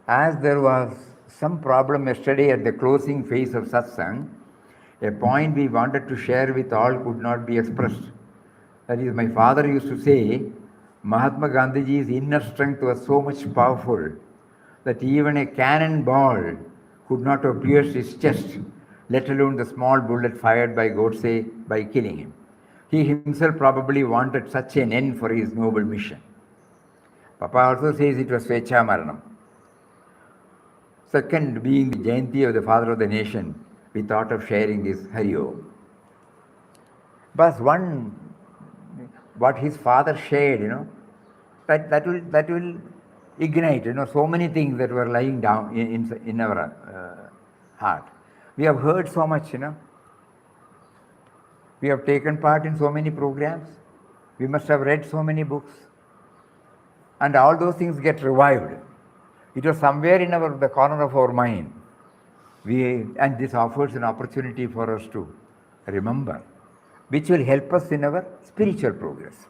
As there was some problem yesterday at the closing phase of Satsang, a point we wanted to share with all could not be expressed. That is, my father used to say, Mahatma Gandhiji's inner strength was so much powerful that even a cannonball could not have pierced his chest, let alone the small bullet fired by Godse by killing him. He himself probably wanted such an end for his noble mission. Papa also says it was Svecha Maranam. Second, being the Jayanti of the Father of the Nation, we thought of sharing this Hari Om. But what his father shared, that will ignite, so many things that were lying down in our heart. We have heard so much, We have taken part in so many programs. We must have read so many books. And all those things get revived. It was somewhere in the corner of our mind. And this offers an opportunity for us to remember, which will help us in our spiritual progress.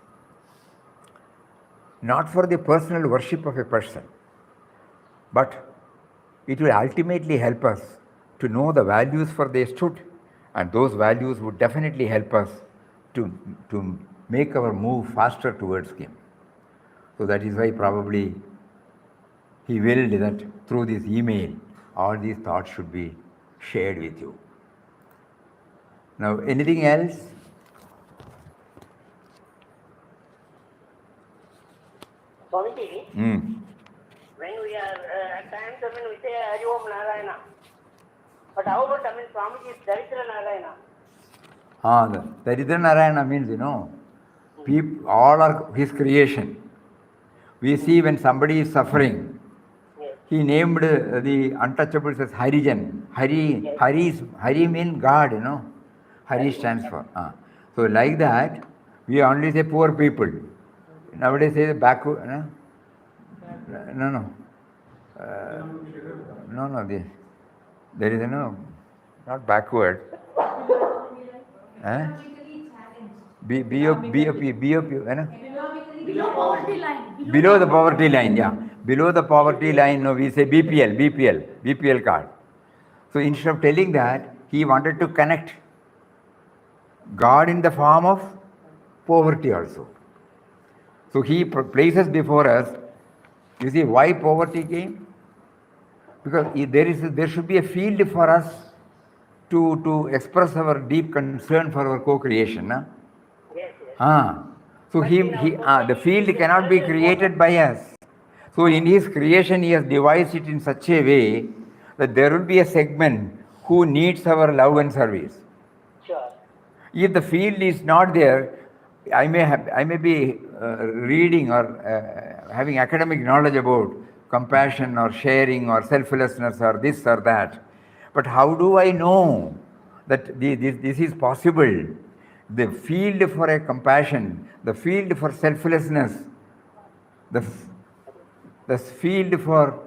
Not for the personal worship of a person, but it will ultimately help us to know the values for they stood, and those values would definitely help us to make our move faster towards Him. So that is why probably He willed that through this email, all these thoughts should be shared with you. Now, anything else? Swamiji, when we are at times, we say Hari Om Narayana. But how about, Swamiji is Daritra Narayana? The Daritra Narayana means, all are His creation. We see when somebody is suffering, He named the untouchables as Harijan. Hari means God, Hari stands for. So like that, we only say poor people. Nowadays say the backward. No. There is not backward. Below the poverty line, yeah. Below the poverty line, we say BPL card. So instead of telling that, he wanted to connect God in the form of poverty also. So he places before us, you see why poverty came? Because there should be a field for us to express our deep concern for our co-creation. So the field cannot be created by us. So in His creation, He has devised it in such a way that there will be a segment who needs our love and service. Sure. If the field is not there, I may be reading or having academic knowledge about compassion or sharing or selflessness or this or that. But how do I know that this is possible? The field for a compassion, the field for selflessness, the field for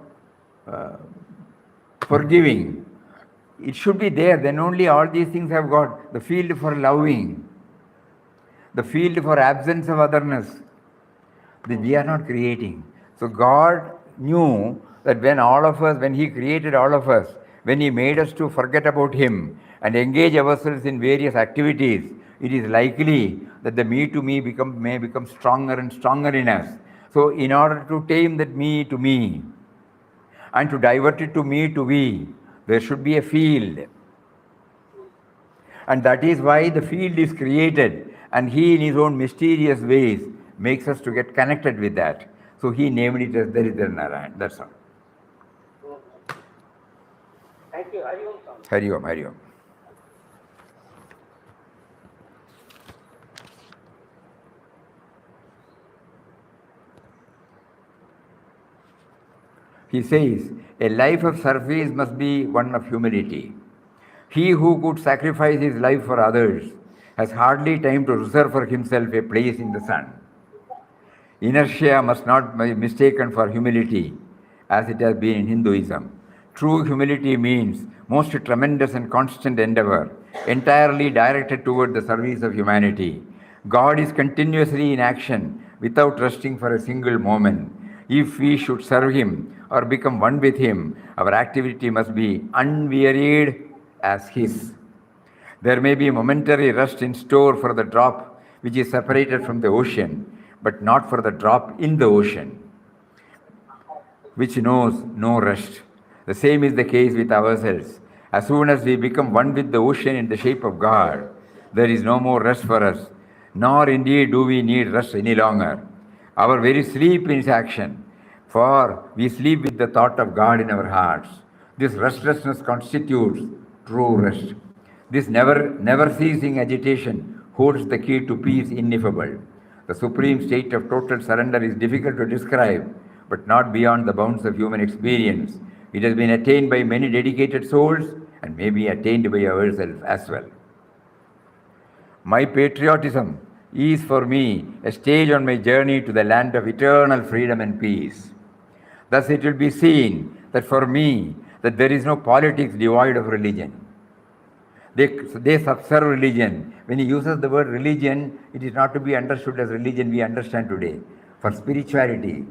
forgiving, it should be there. Then only all these things have got the field for loving, the field for absence of otherness. We are not creating. So God knew that when He created all of us, when He made us to forget about Him and engage ourselves in various activities, it is likely that the me to me may become stronger and stronger in us. So in order to tame that me to me and to divert it to me to we, there should be a field. And that is why the field is created, and He in His own mysterious ways makes us to get connected with that. So He named it as Daritra Narayan. That's all. Thank you. Hari Om, Hari Om. He says, a life of service must be one of humility. He who could sacrifice his life for others has hardly time to reserve for himself a place in the sun. Inertia must not be mistaken for humility, as it has been in Hinduism. True humility means most tremendous and constant endeavor, entirely directed toward the service of humanity. God is continuously in action without resting for a single moment. If we should serve Him or become one with Him, our activity must be unwearied as His. There may be momentary rest in store for the drop which is separated from the ocean, but not for the drop in the ocean, which knows no rest. The same is the case with ourselves. As soon as we become one with the ocean in the shape of God, there is no more rest for us, nor indeed do we need rest any longer. Our very sleep is action, for we sleep with the thought of God in our hearts. This restlessness constitutes true rest. This never ceasing agitation holds the key to peace ineffable. The supreme state of total surrender is difficult to describe, but not beyond the bounds of human experience. It has been attained by many dedicated souls and may be attained by ourselves as well. My patriotism is for me a stage on my journey to the land of eternal freedom and peace. Thus it will be seen that for me, that there is no politics devoid of religion. They subserve religion. When he uses the word religion, it is not to be understood as religion we understand today. For spirituality.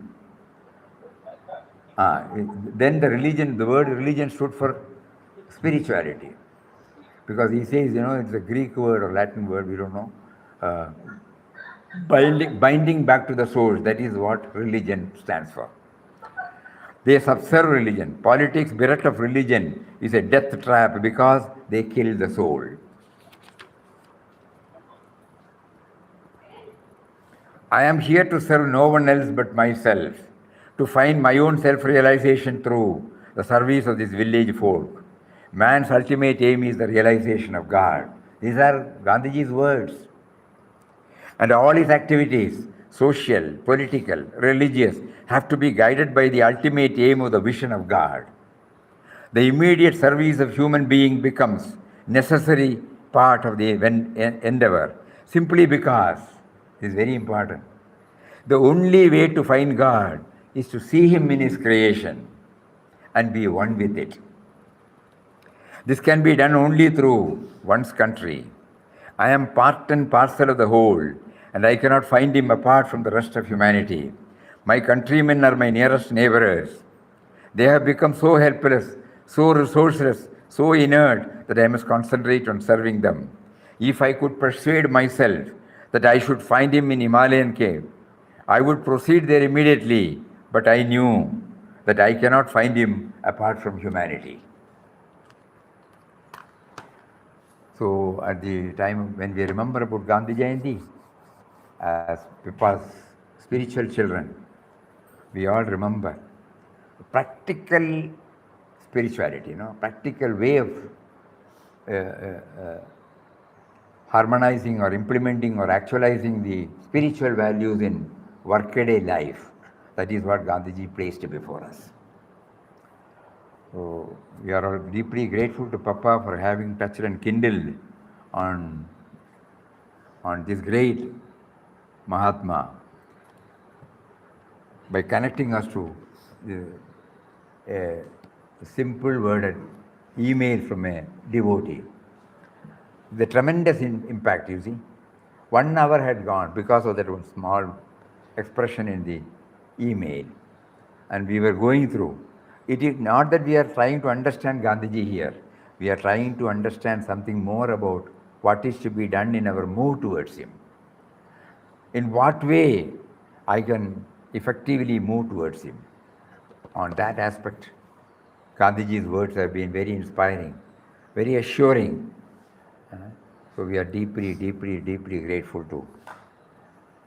Then the word religion stood for spirituality. Because he says, it's a Greek word or Latin word, we don't know. Binding back to the source, that is what religion stands for. They subserve religion. Politics bereft of religion is a death trap because they kill the soul. I am here to serve no one else but myself, to find my own self-realization through the service of this village folk. Man's ultimate aim is the realization of God. These are Gandhiji's words. And all his activities, social, political, religious, have to be guided by the ultimate aim of the vision of God. The immediate service of human being becomes necessary part of the endeavor, simply because, this is very important, the only way to find God is to see Him in His creation and be one with it. This can be done only through one's country. I am part and parcel of the whole, and I cannot find Him apart from the rest of humanity. My countrymen are my nearest neighbors. They have become so helpless, so resourceless, so inert that I must concentrate on serving them. If I could persuade myself that I should find Him in Himalayan cave, I would proceed there immediately, but I knew that I cannot find Him apart from humanity. So at the time when we remember about Gandhiji as Pipa's spiritual children, we all remember practical spirituality, practical way of harmonizing or implementing or actualizing the spiritual values in workaday life. That is what Gandhiji placed before us. So we are all deeply grateful to Papa for having touched and kindled on this great Mahatma by connecting us to a simple worded email from a devotee. The tremendous impact, you see. 1 hour had gone because of that one small expression in the email, and we were going through. It is not that we are trying to understand Gandhiji here. We are trying to understand something more about what is to be done in our move towards him. In what way I can effectively move towards him. On that aspect, Gandhiji's words have been very inspiring, very assuring. So we are deeply, deeply, deeply grateful to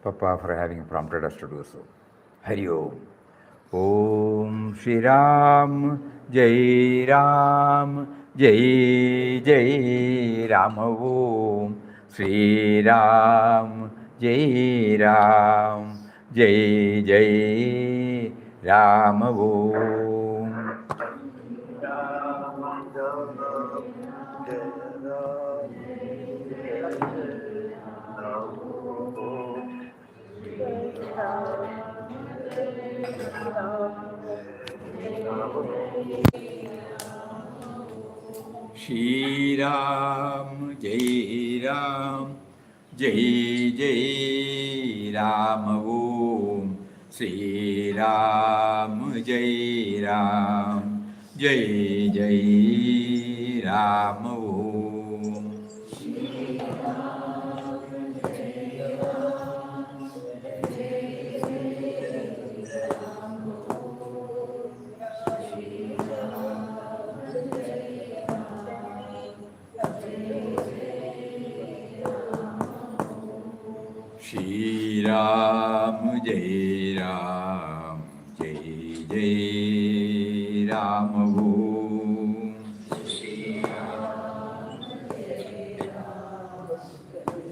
Papa for having prompted us to do so. Hari Om. Om Shri Ram, Jai Ram, Jai Jai Ram. Om Shri Ram, Jai Ram, Jai Jai Ram. Om. Shri Ram, Jai Ram, Jai Jai Ram. Om Shri Ram, Jai Ram, Jai Jai Ram. Om. Shri Ram, Jai Ram, Jai Jai Ram. Om. Shri Ram, Jai Ram,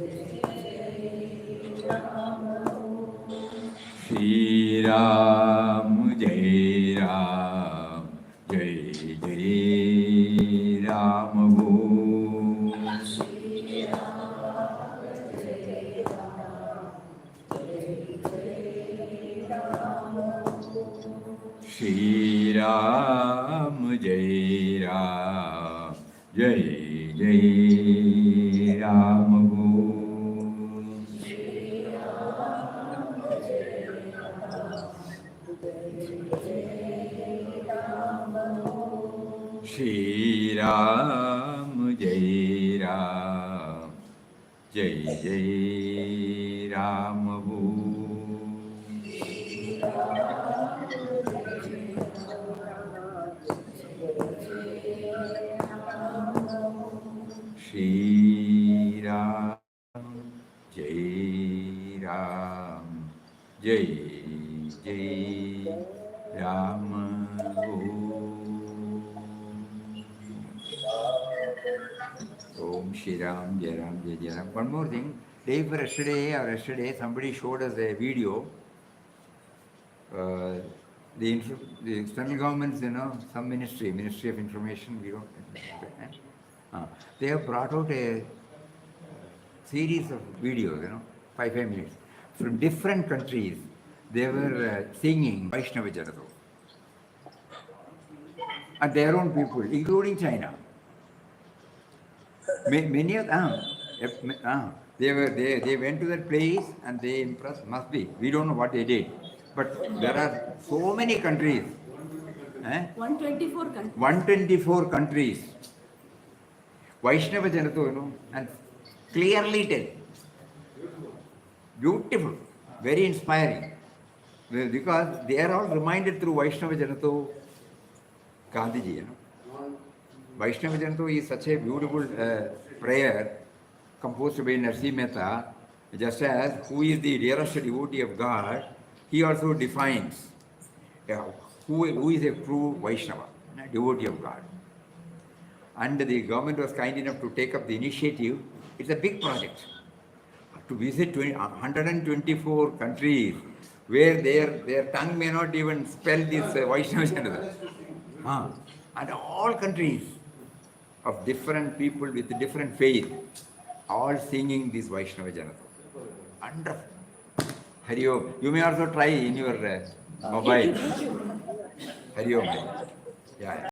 Jai Ram. Shri Ram, Jai Ram, Jai Jai Ram. Om. Shri Ram, Jai Ram, Shri Ram, Jai Ram, Jai Jai Ram. Om. Shri Ram, Jai Ram, Jai Jai Shri Ram, Jai Ram, Jai Jai Ram. Shri Ram, Jai Ram, Jai Jai Ram. Om Shri Ram, Jai Ram, Jai Jai Ram. One more thing. Day before yesterday, somebody showed us a video. Uh, the external governments, some Ministry of Information, we don't. They have brought out a series of videos, 5 minutes, from different countries. They were singing Vaishnava Janato. And their own people, including China. Many of them, they went to that place and they impressed, must be. We don't know what they did. But there are so many countries. 124 countries. 124 countries. Vaishnava Janato, and clearly tell. Beautiful, very inspiring. Because they are all reminded through Vaishnava Janato, Gandhiji. Vaishnava Janato is such a beautiful prayer composed by Narsi Mehta, just as who is the dearest devotee of God, he also defines who is a true Vaishnava, devotee of God. And the government was kind enough to take up the initiative. It's a big project. To visit 124 countries where their tongue may not even spell this Vaishnava Janata. And all countries of different people with different faith, all singing this Vaishnava Janata. Wonderful. Hari Om. You may also try in your mobile. Hari Om. Yeah.